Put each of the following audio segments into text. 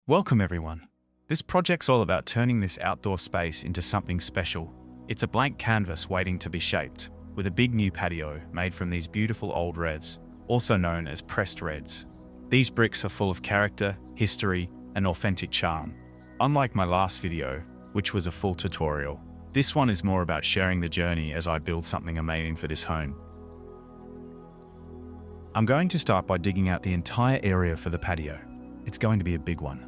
Welcome everyone. This project's all about turning this outdoor space into something special. It's a blank canvas waiting to be shaped, with a big new patio made from these beautiful old reds, also known as pressed reds. These bricks are full of character, history, and authentic charm. Unlike my last video, which was a full tutorial, this one is more about sharing the journey as I build something amazing for this home. I'm going to start by digging out the entire area for the patio. It's going to be a big one.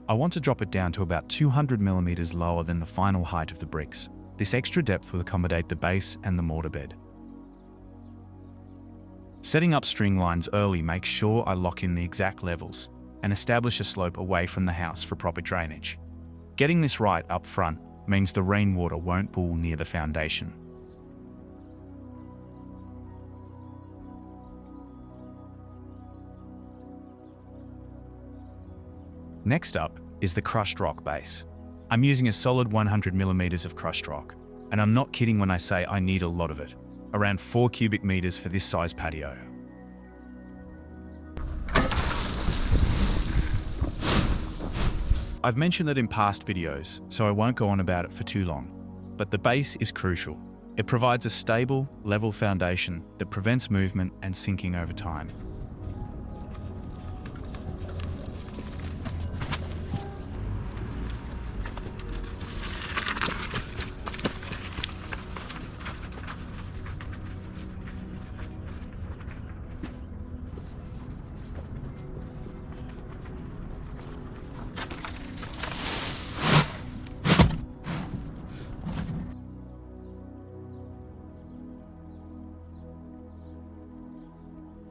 I want to drop it down to about 200 millimeters lower than the final height of the bricks. This extra depth will accommodate the base and the mortar bed. Setting up string lines early makes sure I lock in the exact levels and establish a slope away from the house for proper drainage. Getting this right up front means the rainwater won't pool near the foundation. Next up is the crushed rock base. I'm using a solid 100 millimeters of crushed rock, and I'm not kidding when I say I need a lot of it, around 4 cubic meters for this size patio. I've mentioned that in past videos, so I won't go on about it for too long, but the base is crucial. It provides a stable, level foundation that prevents movement and sinking over time.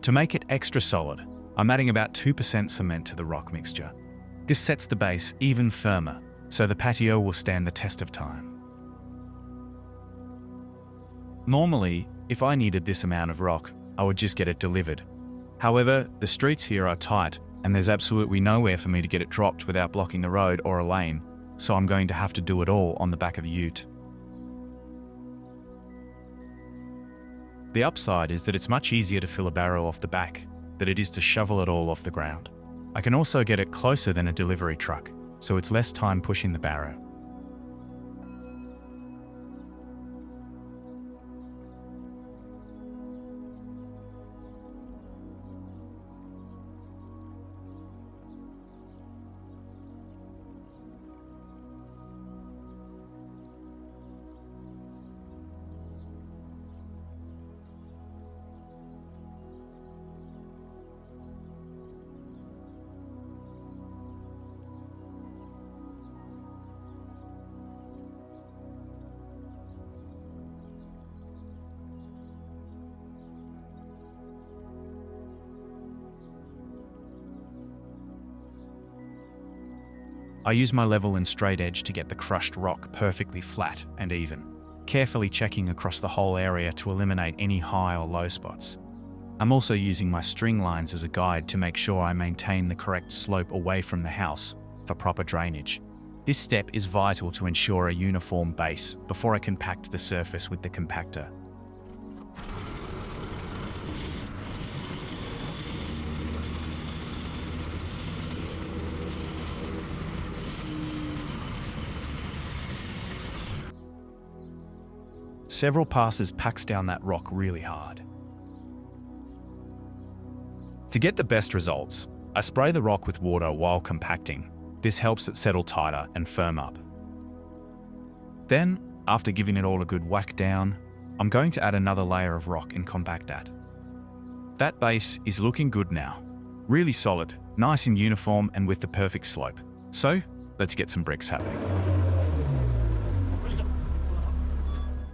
To make it extra solid, I'm adding about 2% cement to the rock mixture. This sets the base even firmer, so the patio will stand the test of time. Normally, if I needed this amount of rock, I would just get it delivered. However, the streets here are tight and there's absolutely nowhere for me to get it dropped without blocking the road or a lane, so I'm going to have to do it all on the back of the ute. The upside is that it's much easier to fill a barrel off the back than it is to shovel it all off the ground. I can also get it closer than a delivery truck, so it's less time pushing the barrow. I use my level and straight edge to get the crushed rock perfectly flat and even, carefully checking across the whole area to eliminate any high or low spots. I'm also using my string lines as a guide to make sure I maintain the correct slope away from the house for proper drainage. This step is vital to ensure a uniform base before I compact the surface with the compactor. Several passes packs down that rock really hard. To get the best results, I spray the rock with water while compacting. This helps it settle tighter and firm up. Then, after giving it all a good whack down, I'm going to add another layer of rock and compact that. That base is looking good now. Really solid, nice and uniform and with the perfect slope. So, let's get some bricks happening.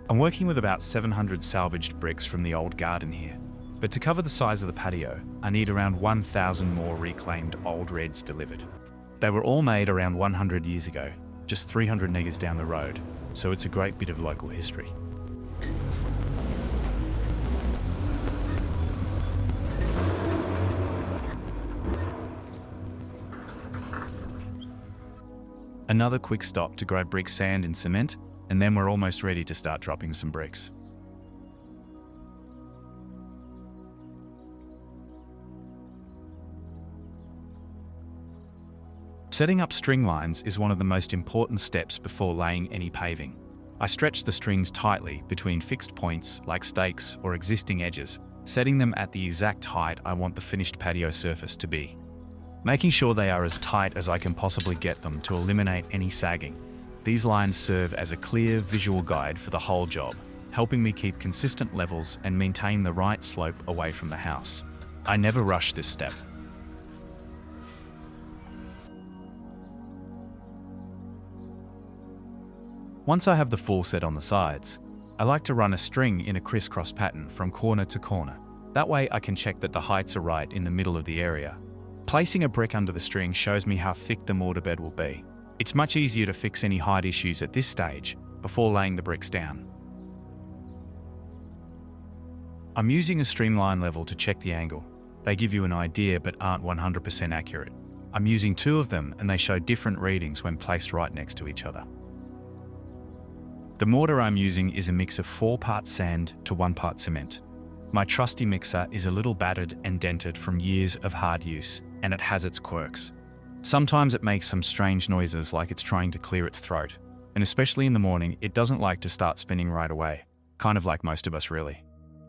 I'm working with about 700 salvaged bricks from the old garden here, but to cover the size of the patio, I need around 1,000 more reclaimed old reds delivered. They were all made around 100 years ago, just 300 metres down the road, so it's a great bit of local history. Another quick stop to grab brick sand and cement, and then we're almost ready to start dropping some bricks. Setting up string lines is one of the most important steps before laying any paving. I stretch the strings tightly between fixed points like stakes or existing edges, setting them at the exact height I want the finished patio surface to be. Making sure they are as tight as I can possibly get them to eliminate any sagging. These lines serve as a clear visual guide for the whole job, helping me keep consistent levels and maintain the right slope away from the house. I never rush this step. Once I have the full set on the sides, I like to run a string in a crisscross pattern from corner to corner. That way I can check that the heights are right in the middle of the area. Placing a brick under the string shows me how thick the mortar bed will be. It's much easier to fix any height issues at this stage before laying the bricks down. I'm using a streamline level to check the angle. They give you an idea but aren't 100% accurate. I'm using 2 of them and they show different readings when placed right next to each other. The mortar I'm using is a mix of 4 parts sand to 1 part cement. My trusty mixer is a little battered and dented from years of hard use, and it has its quirks. Sometimes it makes some strange noises like it's trying to clear its throat, and especially in the morning, it doesn't like to start spinning right away, kind of like most of us really.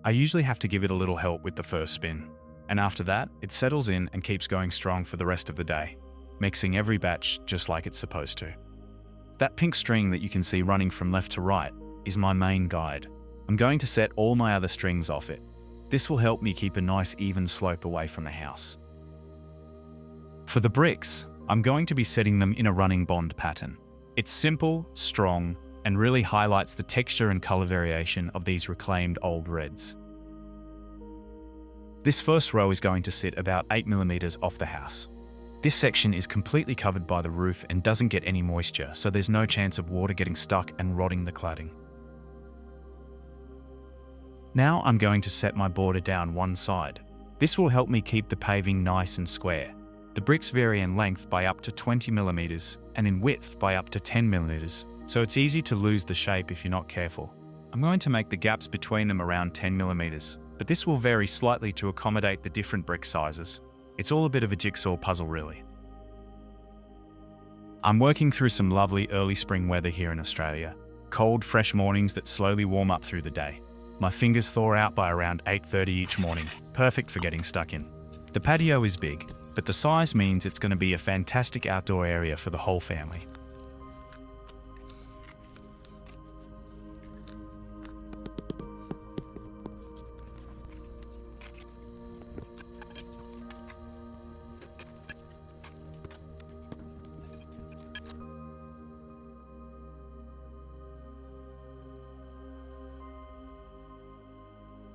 I usually have to give it a little help with the first spin, and after that, it settles in and keeps going strong for the rest of the day, mixing every batch just like it's supposed to. That pink string that you can see running from left to right is my main guide. I'm going to set all my other strings off it. This will help me keep a nice even slope away from the house. For the bricks, I'm going to be setting them in a running bond pattern. It's simple, strong, and really highlights the texture and color variation of these reclaimed old reds. This first row is going to sit about 8 mm off the house. This section is completely covered by the roof and doesn't get any moisture, so there's no chance of water getting stuck and rotting the cladding. Now I'm going to set my border down one side. This will help me keep the paving nice and square. The bricks vary in length by up to 20 mm and in width by up to 10 mm, so it's easy to lose the shape if you're not careful. I'm going to make the gaps between them around 10 mm, but this will vary slightly to accommodate the different brick sizes. It's all a bit of a jigsaw puzzle really. I'm working through some lovely early spring weather here in Australia. Cold, fresh mornings that slowly warm up through the day. My fingers thaw out by around 8:30 each morning, perfect for getting stuck in. The patio is big, but the size means it's going to be a fantastic outdoor area for the whole family.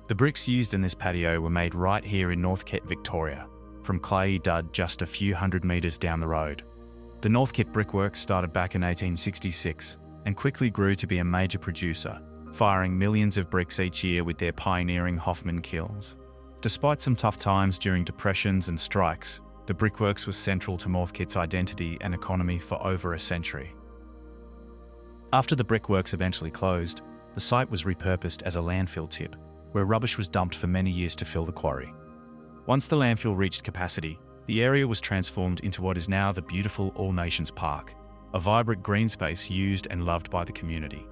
The bricks used in this patio were made right here in Northcote, Victoria, from clay dug just a few hundred metres down the road. The Northcote brickworks started back in 1866 and quickly grew to be a major producer, firing millions of bricks each year with their pioneering Hoffman kilns. Despite some tough times during depressions and strikes, the brickworks was central to Northcote's identity and economy for over a century. After the brickworks eventually closed, the site was repurposed as a landfill tip, where rubbish was dumped for many years to fill the quarry. Once the landfill reached capacity, the area was transformed into what is now the beautiful All Nations Park, a vibrant green space used and loved by the community.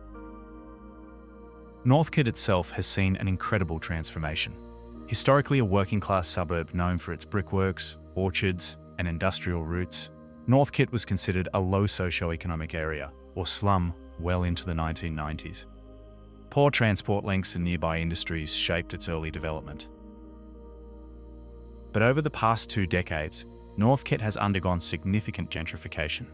Northcote itself has seen an incredible transformation. Historically a working-class suburb known for its brickworks, orchards, and industrial roots, Northcote was considered a low socio-economic area, or slum, well into the 1990s. Poor transport links and nearby industries shaped its early development. But over the past 2 decades, Northcote has undergone significant gentrification.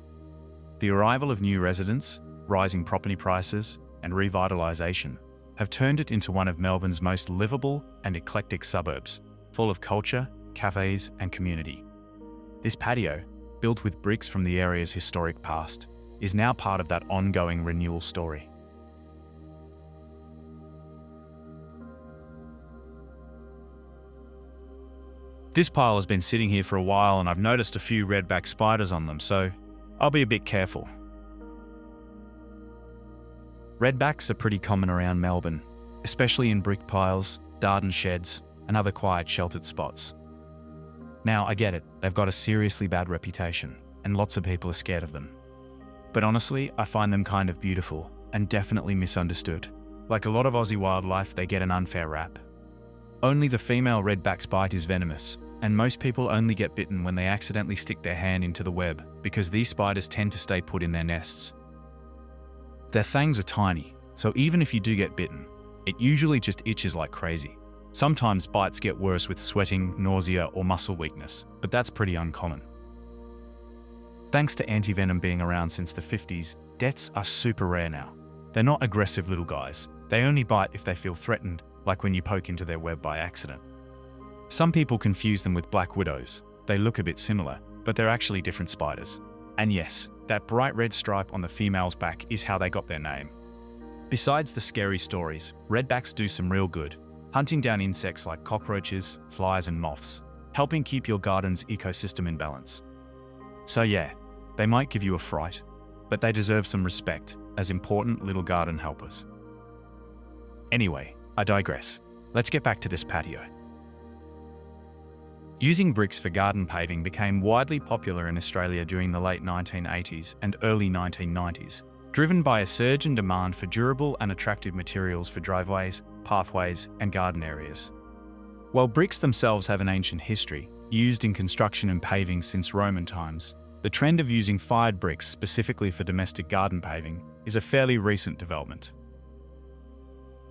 The arrival of new residents, rising property prices, and revitalisation have turned it into one of Melbourne's most livable and eclectic suburbs, full of culture, cafes, and community. This patio, built with bricks from the area's historic past, is now part of that ongoing renewal story. This pile has been sitting here for a while and I've noticed a few redback spiders on them, so I'll be a bit careful. Redbacks are pretty common around Melbourne, especially in brick piles, garden sheds, and other quiet sheltered spots. Now, I get it, they've got a seriously bad reputation, and lots of people are scared of them. But honestly, I find them kind of beautiful and definitely misunderstood. Like a lot of Aussie wildlife, they get an unfair rap. Only the female redback's bite is venomous, and most people only get bitten when they accidentally stick their hand into the web because these spiders tend to stay put in their nests. Their fangs are tiny, so even if you do get bitten, it usually just itches like crazy. Sometimes bites get worse with sweating, nausea, or muscle weakness, but that's pretty uncommon. Thanks to antivenom being around since the 50s, deaths are super rare now. They're not aggressive little guys. They only bite if they feel threatened, like when you poke into their web by accident. Some people confuse them with black widows. They look a bit similar, but they're actually different spiders. And yes, that bright red stripe on the female's back is how they got their name. Besides the scary stories, redbacks do some real good, hunting down insects like cockroaches, flies, and moths, helping keep your garden's ecosystem in balance. So yeah, they might give you a fright, but they deserve some respect as important little garden helpers. Anyway, I digress. Let's get back to this patio. Using bricks for garden paving became widely popular in Australia during the late 1980s and early 1990s, driven by a surge in demand for durable and attractive materials for driveways, pathways, and garden areas. While bricks themselves have an ancient history, used in construction and paving since Roman times, the trend of using fired bricks specifically for domestic garden paving is a fairly recent development.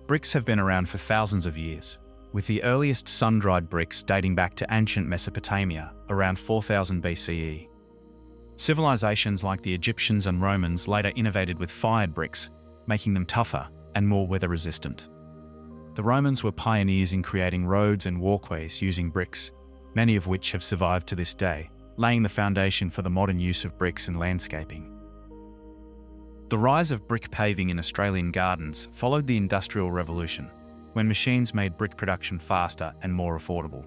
Bricks have been around for thousands of years, with the earliest sun-dried bricks dating back to ancient Mesopotamia around 4000 BCE. Civilizations like the Egyptians and Romans later innovated with fired bricks, making them tougher and more weather-resistant. The Romans were pioneers in creating roads and walkways using bricks, many of which have survived to this day, laying the foundation for the modern use of bricks in landscaping. The rise of brick paving in Australian gardens followed the Industrial Revolution, when machines made brick production faster and more affordable.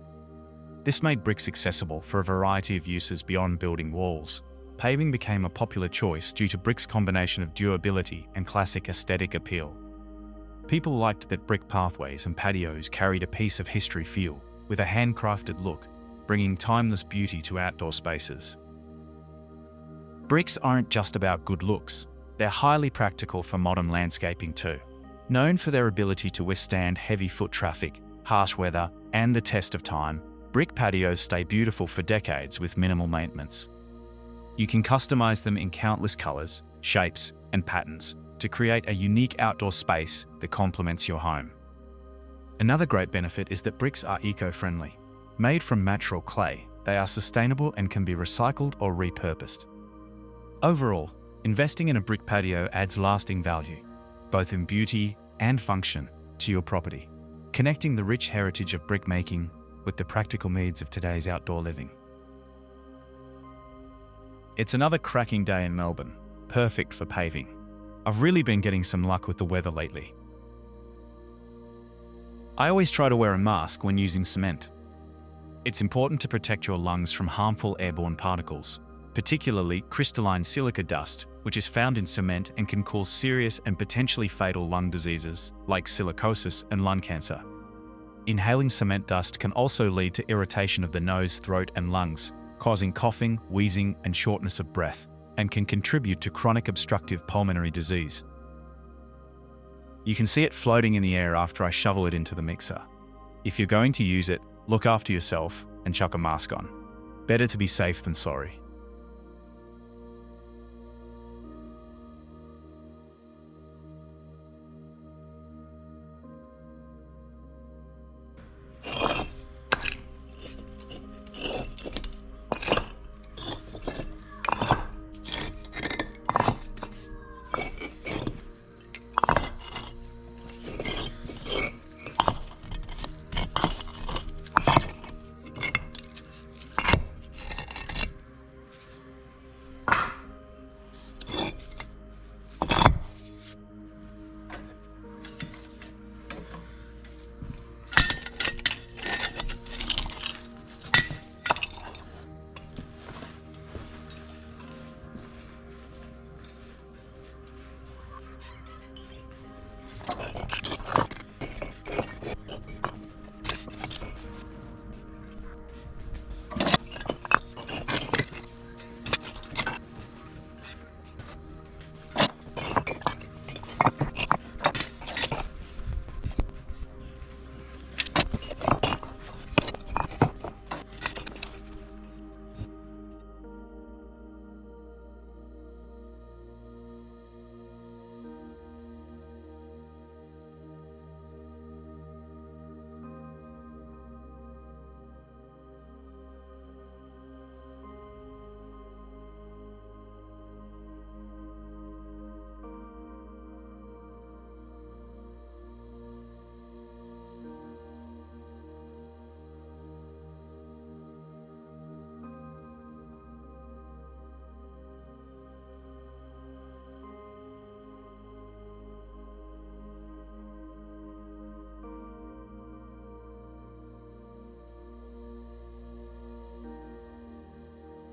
This made bricks accessible for a variety of uses beyond building walls. Paving became a popular choice due to bricks' combination of durability and classic aesthetic appeal. People liked that brick pathways and patios carried a piece of history feel, with a handcrafted look, bringing timeless beauty to outdoor spaces. Bricks aren't just about good looks. They're highly practical for modern landscaping too. Known for their ability to withstand heavy foot traffic, harsh weather, and the test of time, brick patios stay beautiful for decades with minimal maintenance. You can customize them in countless colors, shapes, and patterns to create a unique outdoor space that complements your home. Another great benefit is that bricks are eco-friendly. Made from natural clay, they are sustainable and can be recycled or repurposed. Overall, investing in a brick patio adds lasting value, both in beauty and function, to your property, connecting the rich heritage of brick making with the practical needs of today's outdoor living. It's another cracking day in Melbourne, perfect for paving. I've really been getting some luck with the weather lately. I always try to wear a mask when using cement. It's important to protect your lungs from harmful airborne particles, particularly crystalline silica dust, which is found in cement and can cause serious and potentially fatal lung diseases like silicosis and lung cancer. Inhaling cement dust can also lead to irritation of the nose, throat, and lungs, causing coughing, wheezing, and shortness of breath, and can contribute to chronic obstructive pulmonary disease. You can see it floating in the air after I shovel it into the mixer. If you're going to use it, look after yourself and chuck a mask on. Better to be safe than sorry.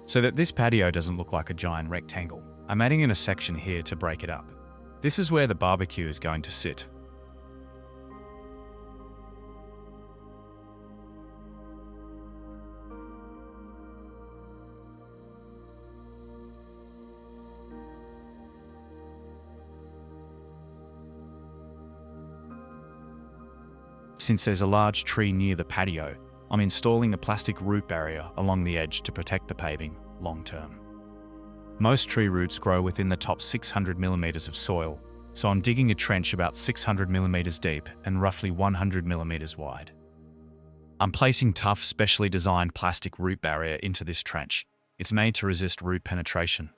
So that this patio doesn't look like a giant rectangle, I'm adding in a section here to break it up. This is where the barbecue is going to sit. Since there's a large tree near the patio, I'm installing a plastic root barrier along the edge to protect the paving long term. Most tree roots grow within the top 600 millimeters of soil, so I'm digging a trench about 600 millimeters deep and roughly 100 millimeters wide. I'm placing tough, specially designed plastic root barrier into this trench. It's made to resist root penetration.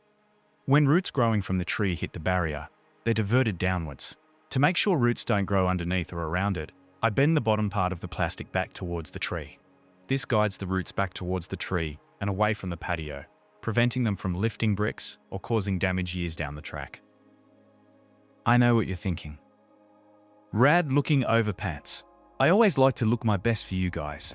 When roots growing from the tree hit the barrier, they're diverted downwards. To make sure roots don't grow underneath or around it, I bend the bottom part of the plastic back towards the tree. This guides the roots back towards the tree and away from the patio, preventing them from lifting bricks or causing damage years down the track. I know what you're thinking. Rad looking overpants. I always like to look my best for you guys.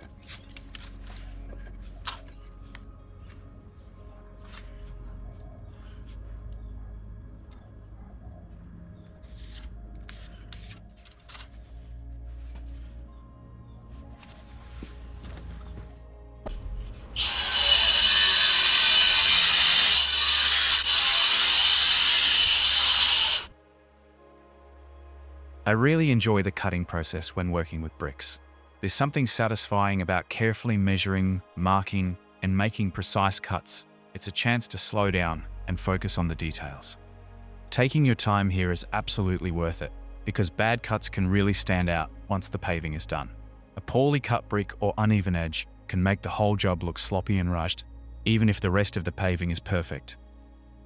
I really enjoy the cutting process when working with bricks. There's something satisfying about carefully measuring, marking, and making precise cuts. It's a chance to slow down and focus on the details. Taking your time here is absolutely worth it, because bad cuts can really stand out once the paving is done. A poorly cut brick or uneven edge can make the whole job look sloppy and rushed, even if the rest of the paving is perfect.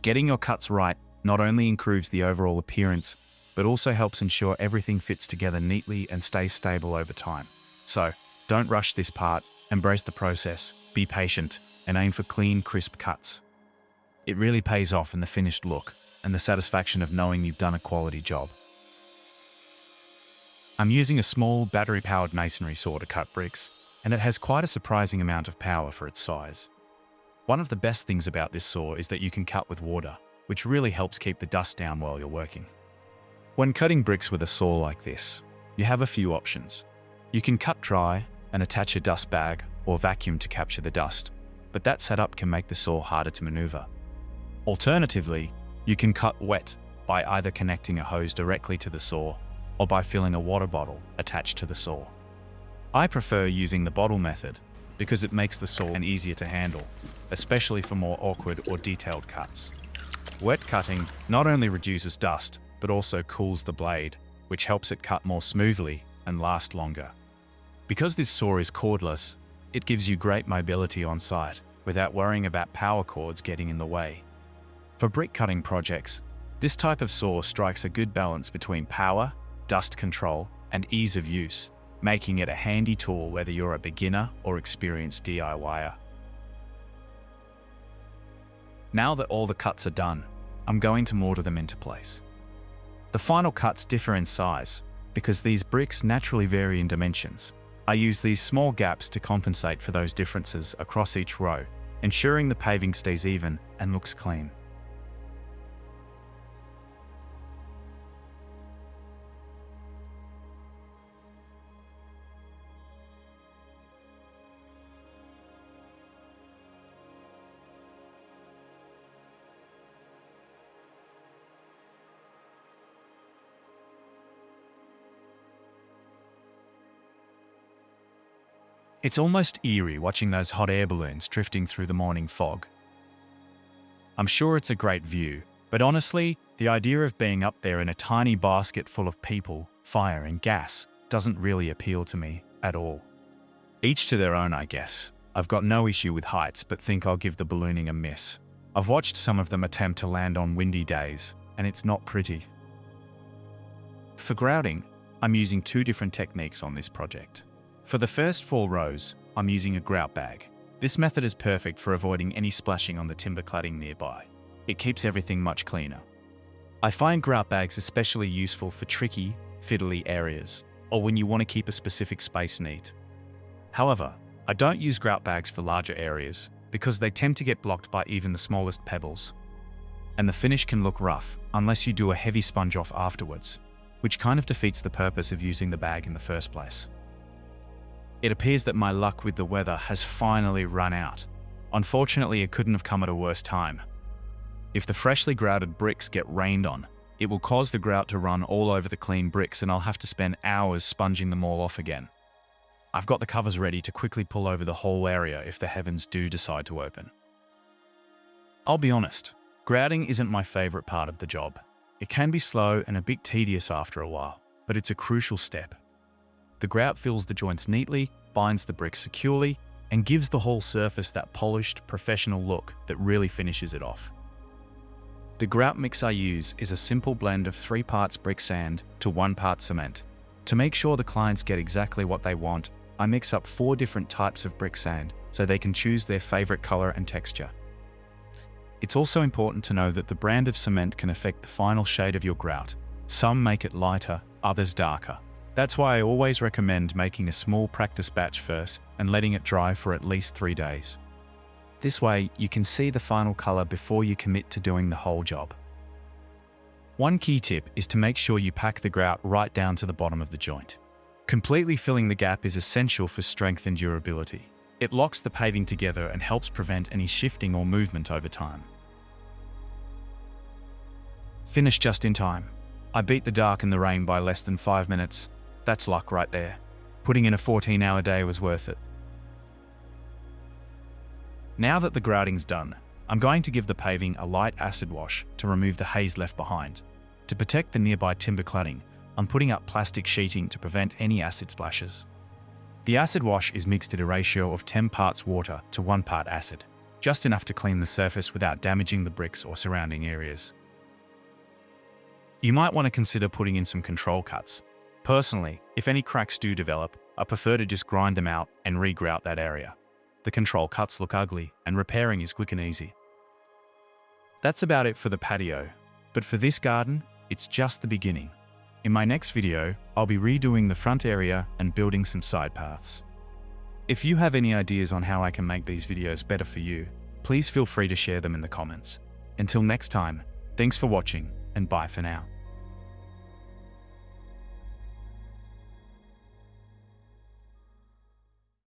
Getting your cuts right not only improves the overall appearance, but also helps ensure everything fits together neatly and stays stable over time. So, don't rush this part, embrace the process, be patient, and aim for clean, crisp cuts. It really pays off in the finished look and the satisfaction of knowing you've done a quality job. I'm using a small battery-powered masonry saw to cut bricks, and it has quite a surprising amount of power for its size. One of the best things about this saw is that you can cut with water, which really helps keep the dust down while you're working. When cutting bricks with a saw like this, you have a few options. You can cut dry and attach a dust bag or vacuum to capture the dust, but that setup can make the saw harder to maneuver. Alternatively, you can cut wet by either connecting a hose directly to the saw or by filling a water bottle attached to the saw. I prefer using the bottle method because it makes the saw easier to handle, especially for more awkward or detailed cuts. Wet cutting not only reduces dust, but also cools the blade, which helps it cut more smoothly and last longer. Because this saw is cordless, it gives you great mobility on site without worrying about power cords getting in the way. For brick cutting projects, this type of saw strikes a good balance between power, dust control, and ease of use, making it a handy tool whether you're a beginner or experienced DIYer. Now that all the cuts are done, I'm going to mortar them into place. The final cuts differ in size because these bricks naturally vary in dimensions. I use these small gaps to compensate for those differences across each row, ensuring the paving stays even and looks clean. It's almost eerie watching those hot air balloons drifting through the morning fog. I'm sure it's a great view, but honestly, the idea of being up there in a tiny basket full of people, fire and gas doesn't really appeal to me at all. Each to their own, I guess. I've got no issue with heights, but think I'll give the ballooning a miss. I've watched some of them attempt to land on windy days, and it's not pretty. For grouting, I'm using two different techniques on this project. For the first 4 rows, I'm using a grout bag. This method is perfect for avoiding any splashing on the timber cladding nearby. It keeps everything much cleaner. I find grout bags especially useful for tricky, fiddly areas, or when you want to keep a specific space neat. However, I don't use grout bags for larger areas, because they tend to get blocked by even the smallest pebbles. And the finish can look rough unless you do a heavy sponge off afterwards, which kind of defeats the purpose of using the bag in the first place. It appears that my luck with the weather has finally run out. Unfortunately, it couldn't have come at a worse time. If the freshly grouted bricks get rained on, it will cause the grout to run all over the clean bricks and I'll have to spend hours sponging them all off again. I've got the covers ready to quickly pull over the whole area if the heavens do decide to open. I'll be honest, grouting isn't my favourite part of the job. It can be slow and a bit tedious after a while, but it's a crucial step. The grout fills the joints neatly, binds the bricks securely, and gives the whole surface that polished, professional look that really finishes it off. The grout mix I use is a simple blend of 3 parts brick sand to 1 part cement. To make sure the clients get exactly what they want, I mix up 4 different types of brick sand so they can choose their favourite colour and texture. It's also important to know that the brand of cement can affect the final shade of your grout. Some make it lighter, others darker. That's why I always recommend making a small practice batch first and letting it dry for at least 3 days. This way, you can see the final colour before you commit to doing the whole job. One key tip is to make sure you pack the grout right down to the bottom of the joint. Completely filling the gap is essential for strength and durability. It locks the paving together and helps prevent any shifting or movement over time. Finished just in time. I beat the dark and the rain by less than 5 minutes. That's luck right there. Putting in a 14-hour day was worth it. Now that the grouting's done, I'm going to give the paving a light acid wash to remove the haze left behind. To protect the nearby timber cladding, I'm putting up plastic sheeting to prevent any acid splashes. The acid wash is mixed at a ratio of 10 parts water to 1 part acid, just enough to clean the surface without damaging the bricks or surrounding areas. You might want to consider putting in some control cuts. Personally, if any cracks do develop, I prefer to just grind them out and re-grout that area. The control cuts look ugly and repairing is quick and easy. That's about it for the patio, but for this garden, it's just the beginning. In my next video, I'll be redoing the front area and building some side paths. If you have any ideas on how I can make these videos better for you, please feel free to share them in the comments. Until next time, thanks for watching and bye for now.